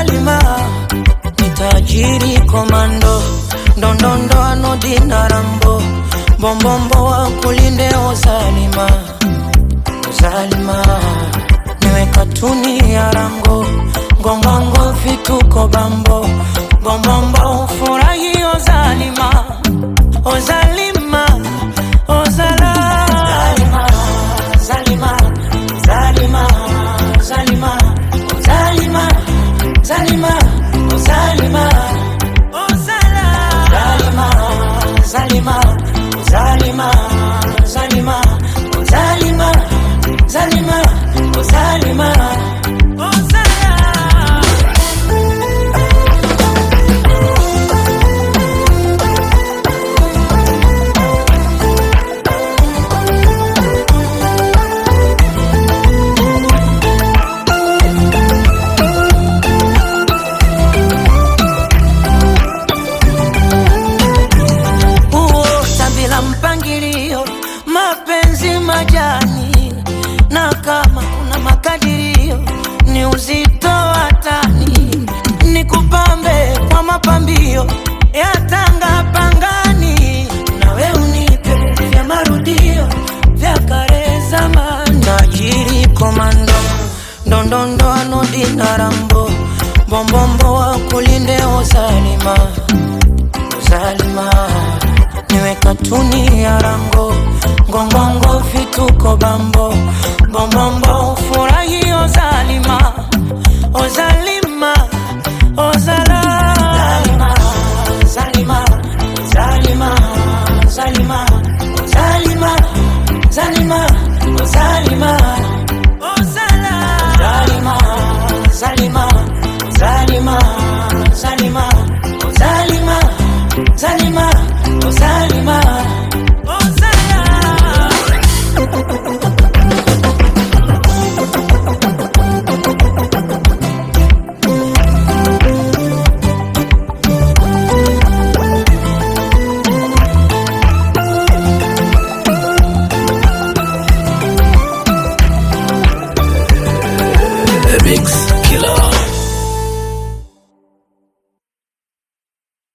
Zalima, tajiri komando, ndondondo anodina rambo, bombombo wa kulinde o Zalima, Zalima, niwe katuni ya rango, ngongongo vituko bambo, bombombo furahi o Zalima, o Zalima, o Zalima, Zalima, Zalima, Zalima, Zalima, Zalima, oh Zalima, oh Zalima, Zalima, Zalima, Zalima, oh Zalima, Zalima, oh Zalima, oh Zalima. Mapenzi majani, na kama kuna makadirio ni uzito wa tani, nikupambe kwa mapambio ya tanga pangani, nawe unipe vya marudio vya kale zamani. Tajiri komando, ndondondo anodina rambo, bombombo wa kulinde o Zalima, Zalima, niwe katuni ya rango, ngongongo vituko bambo, bombombo furahi o Zalima, o Zalima, o Zalima.